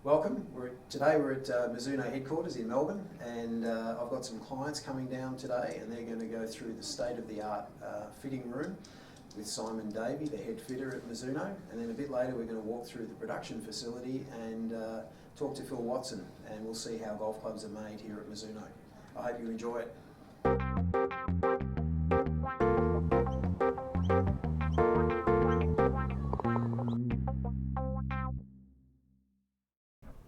Welcome. Today we're at Mizuno Headquarters in Melbourne, and I've got some clients coming down today, and they're going to go through the state-of-the-art fitting room with Simon Davey, the head fitter at Mizuno, and then a bit later we're going to walk through the production facility and talk to Phil Watson, and we'll see how golf clubs are made here at Mizuno. I hope you enjoy it.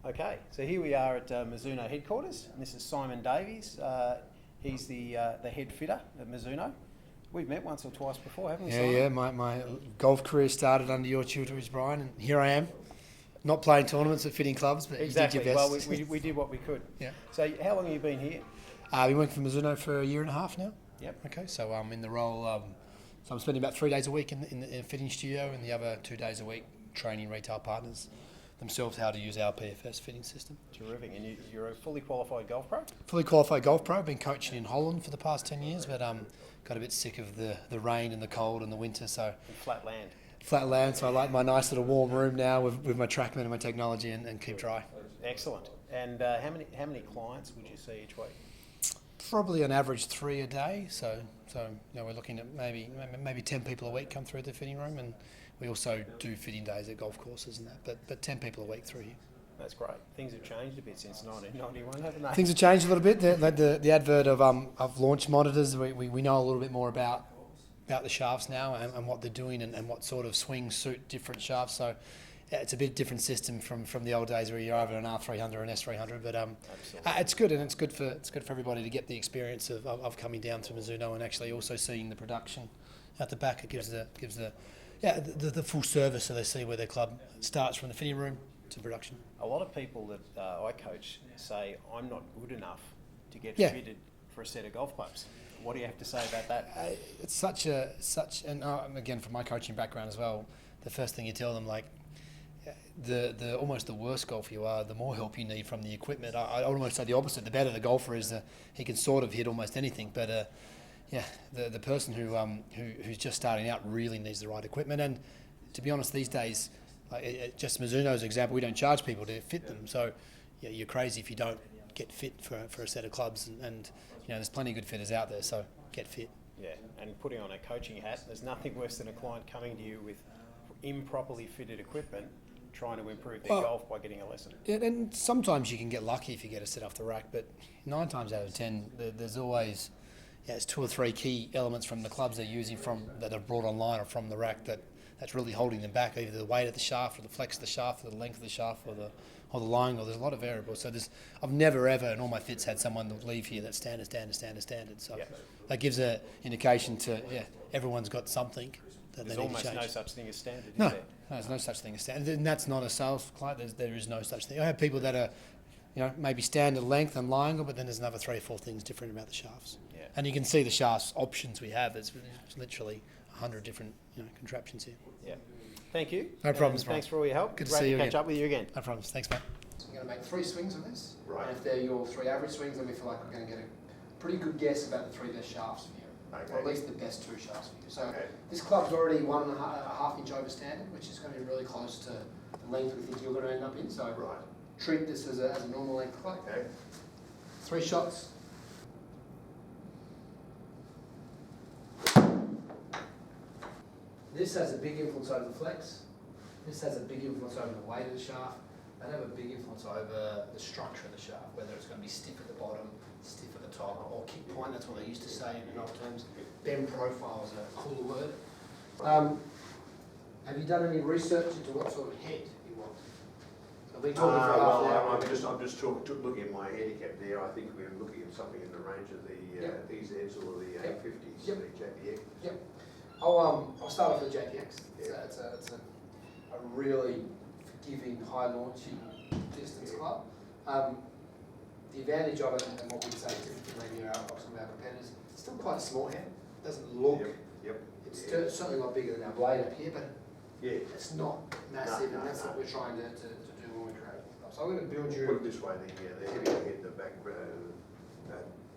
Okay, so here we are at Mizuno Headquarters, and this is Simon Davies. He's the head fitter at Mizuno. We've met once or twice before, haven't we, Simon? Yeah, my golf career started under your tutorage, Brian, and here I am. Not playing tournaments at fitting clubs, but exactly. You did your best. Well, we did what we could. Yeah. So how long have you been here? We worked for Mizuno for a year and a half now. Yep. Okay, so I'm in the role, so I'm spending about 3 days a week in the fitting studio, and the other 2 days a week training retail partners themselves how to use our PFS fitting system. Terrific. And you're a fully qualified golf pro? Fully qualified golf pro. I've been coaching in Holland for the past 10 years, but got a bit sick of the rain and the cold and the winter. So and flat land. Flat land, so I like my nice little warm room now with my TrackMan and my technology and keep dry. Excellent. And how many clients would you see each week? Probably on average 3 a day. So we're looking at maybe 10 people a week come through the fitting room, and we also do fitting days at golf courses and that. But 10 people a week through here. That's great. Things have changed a bit since 1991, haven't they? Things have changed a little bit. The advert of launch monitors, we know a little bit more about the shafts now and what they're doing and what sort of swings suit different shafts. So yeah, it's a bit different system from the old days where you're over an R300 or an S300. But it's good, and it's good for everybody to get the experience of coming down to Mizuno and actually also seeing the production at the back. It gives the full service, so they see where their club starts from the fitting room to production. A lot of people that I coach say, I'm not good enough to get fitted for a set of golf clubs. What do you have to say about that? It's and again, from my coaching background as well, the first thing you tell them, like, the almost the worse golfer you are, the more help you need from the equipment. I almost say the opposite. The better the golfer is, he can sort of hit almost anything. But the person who's just starting out really needs the right equipment. And to be honest, these days, just Mizuno's example, we don't charge people to fit them. So you're crazy if you don't get fit for a set of clubs. And there's plenty of good fitters out there, so get fit. Yeah, and putting on a coaching hat, there's nothing worse than a client coming to you with improperly fitted equipment, trying to improve their golf by getting a lesson. Yeah, and sometimes you can get lucky if you get a set off the rack, but 9 times out of 10, there's always it's 2 or 3 key elements from the clubs they're using that are brought online or from the rack that's really holding them back, either the weight of the shaft or the flex of the shaft or the length of the shaft or the line, or there's a lot of variables. So I've never ever in all my fits had someone leave here that's standard. So that gives an indication to everyone's got something that there's they need to change. There's almost no such thing as standard, is no, there? No, there's no such thing as standard, and that's not a sales client. There is no such thing. I have people that are, maybe standard length and line, but then there's another 3 or 4 things different about the shafts. Yeah. And and you can see the shafts options we have. It's literally 100 different contraptions here. Yeah. Thank you. No problems, Thanks for all your help. Good to see you catch up with you again. No problems. Thanks, mate. So we're going to make 3 swings of this. Right. And if they're your 3 average swings, then we feel like we're going to get a pretty good guess about the 3 best shafts for you. Okay. Or at least the best 2 shafts for you. So this club's already 1.5 inch over standard, which is going to be really close to the length we think you're going to end up in. So treat this as a normal length club. Okay. 3 shots. This has a big influence over the flex. This has a big influence over the weight of the shaft. They have a big influence over the structure of the shaft, whether it's going to be stiff at the bottom, stiff at the top, or kick point. That's what they used to say in old terms. Bend profile is a cooler word. Have you done any research into what sort of head you want? I've been talking for half an hour. I'm just looking at my handicap there. I think we're looking at something in the range of the EZs or the 850s, the JPX. Yep. I'll start off with the JPX. It's a really forgiving, high launching distance club. The advantage of it, and what we say typically maybe of some of our competitors, it's still quite a small head. It doesn't look. It's certainly a lot bigger than our blade up here, but it's not massive, and that's what we're trying to do when we create the club. So I'm going to build you. Put it this way: the heavier head, the back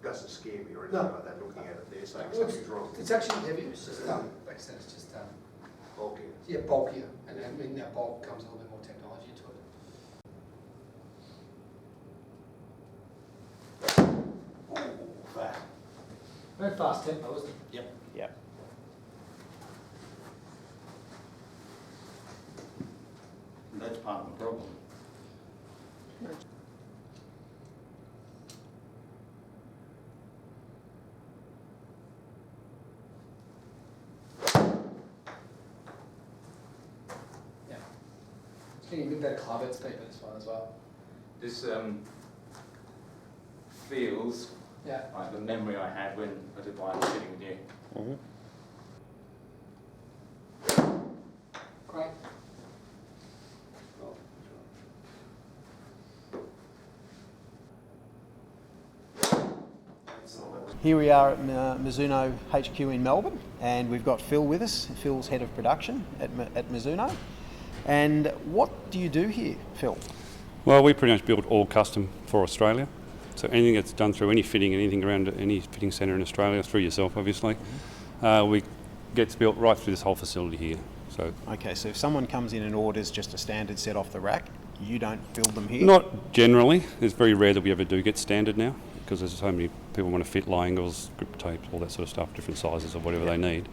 doesn't scare me or anything like that. Looking at it there, saying something's wrong. It's actually heavier. It's just like I said, it's just bulkier. Yeah, bulkier, and in that bulk comes a little bit more technology into it. Very fast tempo, isn't it? Yep. Yep. That's part of the problem. Yeah. It's getting a bit better club head speed with this one as well. This feels Yeah. like the memory I had when I did my sitting with you. Great. Here we are at Mizuno HQ in Melbourne, and we've got Phil with us. Phil's head of production at Mizuno. And what do you do here, Phil? Well, we pretty much build all custom for Australia. So anything that's done through any fitting, anything around any fitting centre in Australia, through yourself obviously, we gets built right through this whole facility here. So Okay, so if someone comes in and orders just a standard set off the rack, you don't build them here? not generally. It's very rare that we ever do get standard now, because there's so many people want to fit lie angles, grip tapes, all that sort of stuff, different sizes of whatever they need.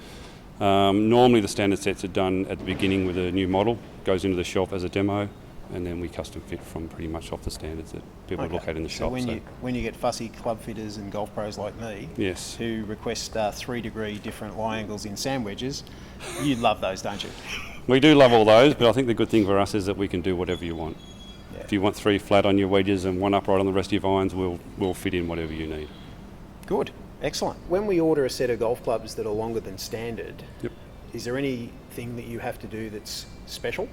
Normally the standard sets are done at the beginning with a new model, goes into the shelf as a demo, and then we custom fit from pretty much off the standards that people Okay. look at in the So shop. when you get fussy club fitters and golf pros like me, Yes. who request 3-degree different lie angles in sand wedges, you love those, don't you? We do love all those, but I think the good thing for us is that we can do whatever you want. Yeah. If you want 3 flat on your wedges and 1 upright on the rest of your irons, we'll fit in whatever you need. Good, excellent. When we order a set of golf clubs that are longer than standard, Yep. is there anything that you have to do that's special?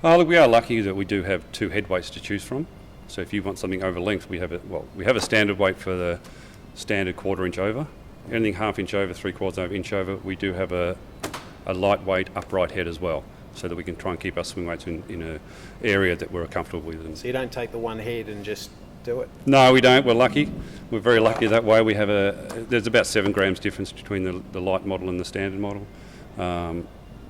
Look, we are lucky that we do have 2 head weights to choose from. So if you want something over length, we have a standard weight for the standard 1/4 inch over. Anything 1/2 inch over, 3/4 over, inch over, we do have a lightweight upright head as well, so that we can try and keep our swing weights in an area that we're comfortable with. And So you don't take the one head and just do it? no, we don't. We're lucky. We're very lucky that way. We have there's about 7 grams difference between the light model and the standard model.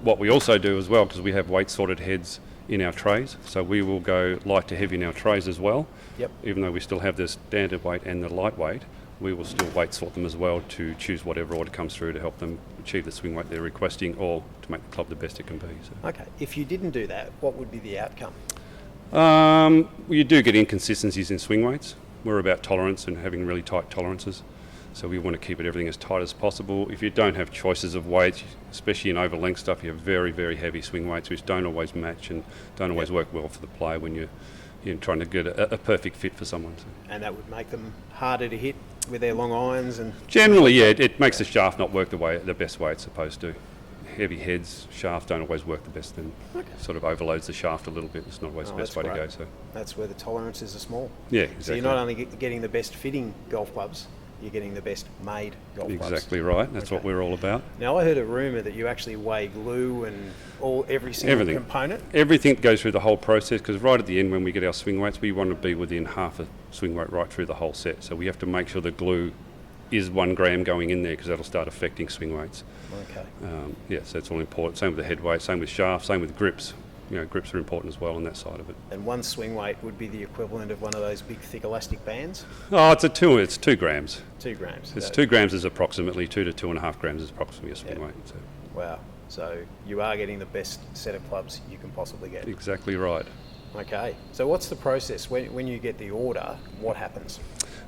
What we also do as well, because we have weight sorted heads in our trays, so we will go light to heavy in our trays as well. Yep. Even though we still have the standard weight and the lightweight, we will still weight sort them as well to choose whatever order comes through to help them achieve the swing weight they're requesting, or to make the club the best it can be. So. Okay, if you didn't do that, what would be the outcome? You do get inconsistencies in swing weights. We're about tolerance and having really tight tolerances. So we want to keep everything as tight as possible. If you don't have choices of weights, especially in over length stuff, you have very, very heavy swing weights which don't always match and don't always work well for the player when you're trying to get a perfect fit for someone. So. And that would make them harder to hit with their long irons and... Generally, yeah, it makes the shaft not work the best way it's supposed to. Heavy heads, shafts don't always work the best, and sort of overloads the shaft a little bit. It's not always the best way to go. So that's where the tolerances are small. yeah, exactly. So you're not only getting the best fitting golf clubs, you're getting the best made golf clubs. Exactly right. That's what we're all about. Now I heard a rumour that you actually weigh glue and every single Everything. component. Everything goes through the whole process, because right at the end when we get our swing weights, we want to be within half a swing weight right through the whole set. So we have to make sure the glue is 1 gram going in there, because that'll start affecting swing weights. Okay. So it's all important. Same with the head weight, same with shafts, same with grips. Grips are important as well on that side of it. And 1 swing weight would be the equivalent of one of those big thick elastic bands? Oh, it's 2 grams. 2 grams. It's 2 grams is approximately 2 to 2.5 grams is approximately a swing weight. So. Wow. So you are getting the best set of clubs you can possibly get. Exactly right. Okay. So what's the process when you get the order? What happens?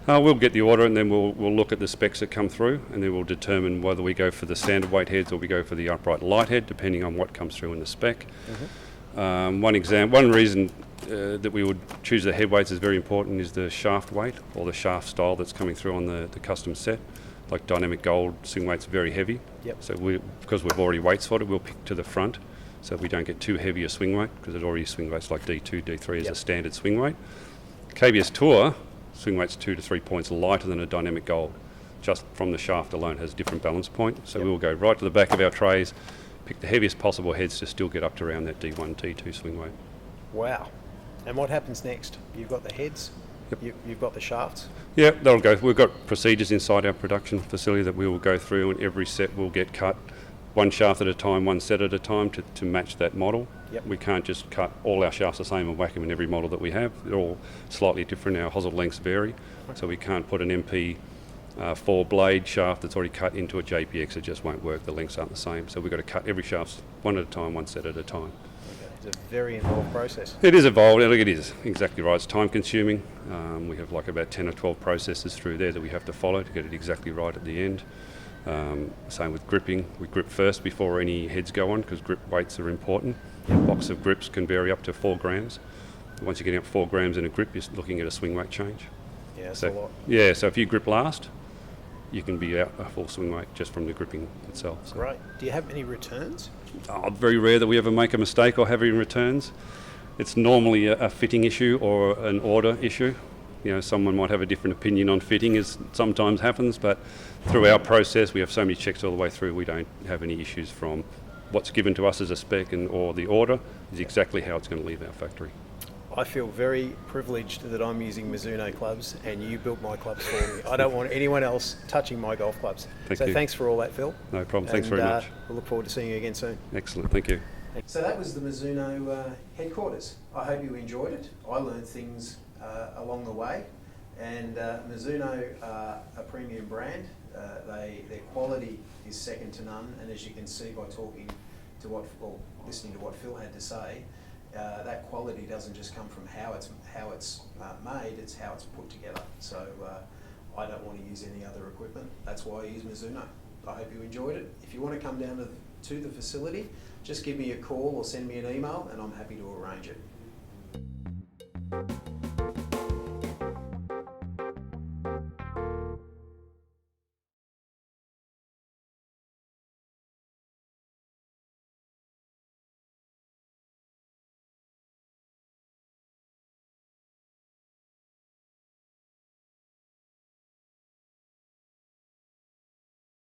We'll get the order, and then we'll look at the specs that come through, and then we'll determine whether we go for the standard weight heads or we go for the upright light head, depending on what comes through in the spec. One reason that we would choose the head weights is very important is the shaft weight or the shaft style that's coming through on the custom set. Like dynamic gold swing weights are very heavy. Yep. So because we've already weight sorted, we'll pick to the front, so we don't get too heavy a swing weight, because it already swing weights like D2, D3 is a standard swing weight. KBS Tour swing weight's 2 to 3 points lighter than a dynamic gold. Just from the shaft alone has a different balance point. So we'll go right to the back of our trays, pick the heaviest possible heads to still get up to around that D1, D2 swing weight. Wow. And what happens next? You've got the heads, you've got the shafts. Yeah, that'll go. We've got procedures inside our production facility that we will go through, and every set will get cut 1 shaft at a time, 1 set at a time to match that model. Yep. We can't just cut all our shafts the same and whack them in every model that we have. They're all slightly different. Our hosel lengths vary, so we can't put an MP Fore blade shaft that's already cut into a JPX, it just won't work. The lengths aren't the same. So we've got to cut every shaft one at a time, one set at a time. It's a very involved process. It is evolved. Look, it is exactly right. It's time consuming. We have like about 10 or 12 processes through there that we have to follow to get it exactly right at the end. Same with gripping. We grip first before any heads go on because grip weights are important. A box of grips can vary up to 4 grams. Once you're getting up 4 grams in a grip, you're looking at a swing weight change. Yeah, that's So, a lot. yeah, so if you grip last, you can be out a full swing weight just from the gripping itself. So. Great. Do you have any returns? Very rare that we ever make a mistake or have any returns. It's normally a fitting issue or an order issue. You know, someone might have a different opinion on fitting, as sometimes happens, but through our process, we have so many checks all the way through, we don't have any issues from what's given to us as a spec or the order is exactly how it's going to leave our factory. I feel very privileged that I'm using Mizuno clubs and you built my clubs for me. I don't want anyone else touching my golf clubs. Thank you. Thanks for all that, Phil. No problem. Thanks very much. We'll look forward to seeing you again soon. Excellent. Thank you. So that was the Mizuno headquarters. I hope you enjoyed it. I learned things along the way. And Mizuno are a premium brand. Their quality is second to none. And as you can see by talking to listening to what Phil had to say, that quality doesn't just come from how it's made, it's how it's put together. So I don't want to use any other equipment. That's why I use Mizuno. I hope you enjoyed it. If you want to come down to the facility, just give me a call or send me an email and I'm happy to arrange it.